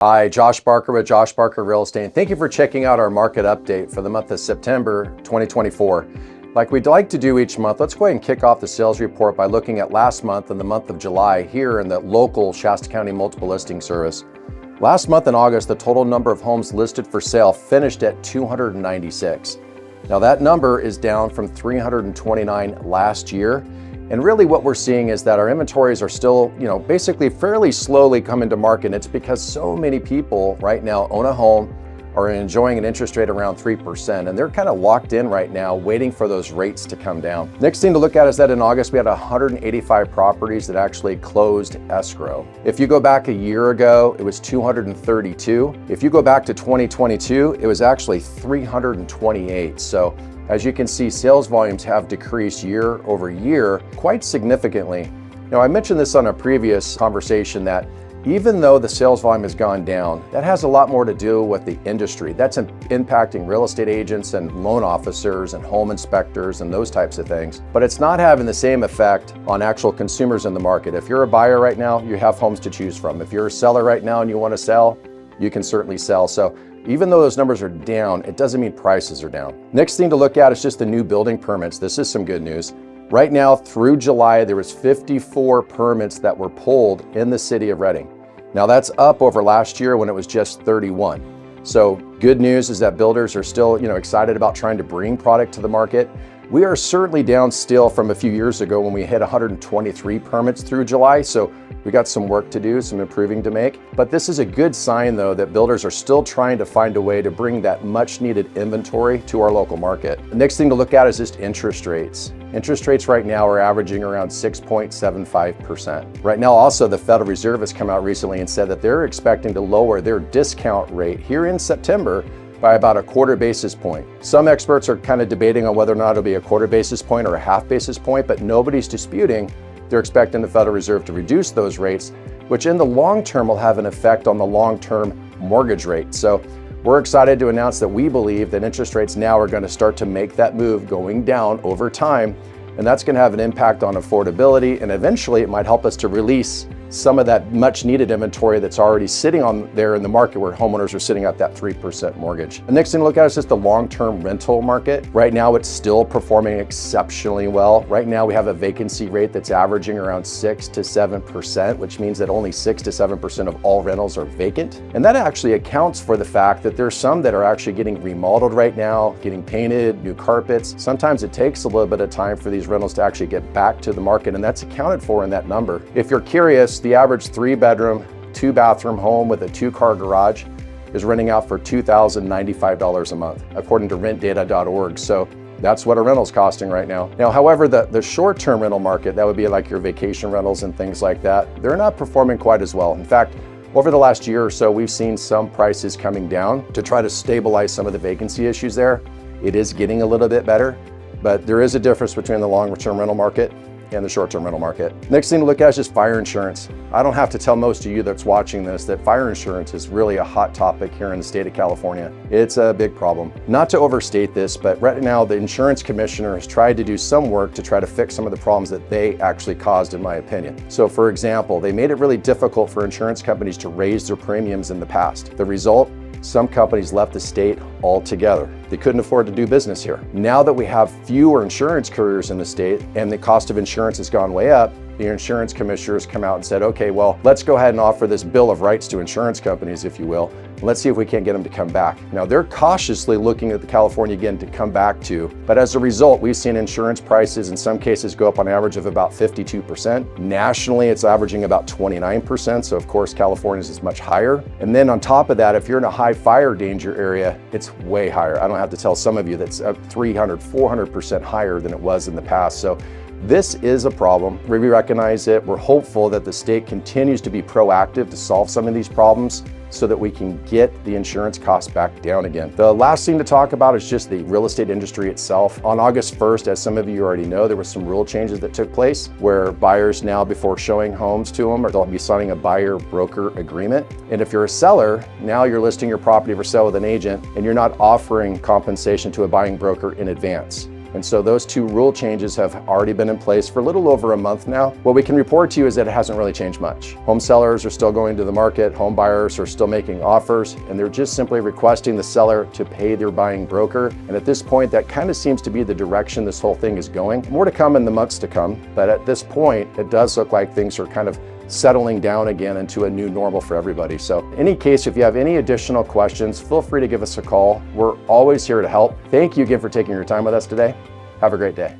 Hi, Josh Barker with Josh Barker Real Estate, and thank you for checking out our market update for the month of September 2024. Like we'd like to do each month, let's go ahead and kick off the sales report by looking at last month and the month of July here in the local Shasta County Multiple Listing Service. Last month in August, the total number of homes listed for sale finished at 296. Now that number is down from 329 last year. And really what we're seeing is that our inventories are still, basically fairly slowly coming to market. And it's because so many people right now own a home, are enjoying an interest rate around 3%. And they're kind of locked in right now, waiting for those rates to come down. Next thing to look at is that in August, we had 185 properties that actually closed escrow. If you go back a year ago, it was 232. If you go back to 2022, it was actually 328. So as you can see, sales volumes have decreased year over year quite significantly. Now, I mentioned this on a previous conversation that even though the sales volume has gone down, that has a lot more to do with the industry. That's impacting real estate agents and loan officers and home inspectors and those types of things. But it's not having the same effect on actual consumers in the market. If you're a buyer right now, you have homes to choose from. If you're a seller right now and you want to sell, you can certainly sell. So even though those numbers are down, it doesn't mean prices are down. Next thing to look at is just the new building permits. This is some good news. Right now through July, there was 54 permits that were pulled in the city of Reading. Now that's up over last year when it was just 31. So good news is that builders are still, excited about trying to bring product to the market. We are certainly down still from a few years ago when we hit 123 permits through July. So we got some work to do, some improving to make. But this is a good sign though that builders are still trying to find a way to bring that much needed inventory to our local market. The next thing to look at is just interest rates. Interest rates right now are averaging around 6.75%. Right now also the Federal Reserve has come out recently and said that they're expecting to lower their discount rate here in September by about a quarter basis point. Some experts are kind of debating on whether or not it'll be a quarter basis point or a half basis point, but nobody's disputing they're expecting the Federal Reserve to reduce those rates, which in the long term will have an effect on the long-term mortgage rate. So we're excited to announce that we believe that interest rates now are going to start to make that move going down over time. And that's going to have an impact on affordability, and eventually it might help us to release some of that much needed inventory that's already sitting on there in the market where homeowners are sitting at that 3% mortgage. The next thing to look at is just the long-term rental market. Right now it's still performing exceptionally well. Right now we have a vacancy rate that's averaging around 6 to 7%, which means that only 6 to 7% of all rentals are vacant. And that actually accounts for the fact that there's some that are actually getting remodeled right now, getting painted, new carpets. Sometimes it takes a little bit of time for these rentals to actually get back to the market, and that's accounted for in that number. If you're curious, the average 3-bedroom, 2-bathroom home with a 2-car garage is renting out for $2,095 a month, according to rentdata.org. So that's what a rental's costing right now. Now, however, the short-term rental market, that would be like your vacation rentals and things like that, they're not performing quite as well. In fact, over the last year or so, we've seen some prices coming down to try to stabilize some of the vacancy issues there. It is getting a little bit better, but there is a difference between the long-term rental market and the short-term rental market. Next thing to look at is just fire insurance. I don't have to tell most of you that's watching this that fire insurance is really a hot topic here in the state of California. It's a big problem. Not to overstate this, but right now the insurance commissioner has tried to do some work to try to fix some of the problems that they actually caused, in my opinion. So for example, they made it really difficult for insurance companies to raise their premiums in the past. The result? Some companies left the state altogether. They couldn't afford to do business here. Now that we have fewer insurance carriers in the state and the cost of insurance has gone way up, the insurance commissioners come out and said, okay, well, let's go ahead and offer this bill of rights to insurance companies, if you will. Let's see if we can't get them to come back. Now they're cautiously looking at the California again to come back to, but as a result, we've seen insurance prices in some cases go up on average of about 52%. Nationally, it's averaging about 29%. So of course, California's is much higher. And then on top of that, if you're in a high fire danger area, it's way higher. I don't have to tell some of you that's up 300, 400% higher than it was in the past. So this is a problem. We recognize it. We're hopeful that the state continues to be proactive to solve some of these problems so that we can get the insurance costs back down again. The last thing to talk about is just the real estate industry itself. On August 1st, as some of you already know, there were some rule changes that took place where buyers now, before showing homes to them, they'll be signing a buyer-broker agreement. And if you're a seller, now you're listing your property for sale with an agent and you're not offering compensation to a buying broker in advance. And so those two rule changes have already been in place for a little over a month now. What we can report to you is that it hasn't really changed much. Home sellers are still going to the market, home buyers are still making offers, and they're just simply requesting the seller to pay their buying broker. And at this point, that kind of seems to be the direction this whole thing is going. More to come in the months to come, but at this point, it does look like things are kind of settling down again into a new normal for everybody. So in any case, if you have any additional questions, feel free to give us a call. We're always here to help. Thank you again for taking your time with us today. Have a great day.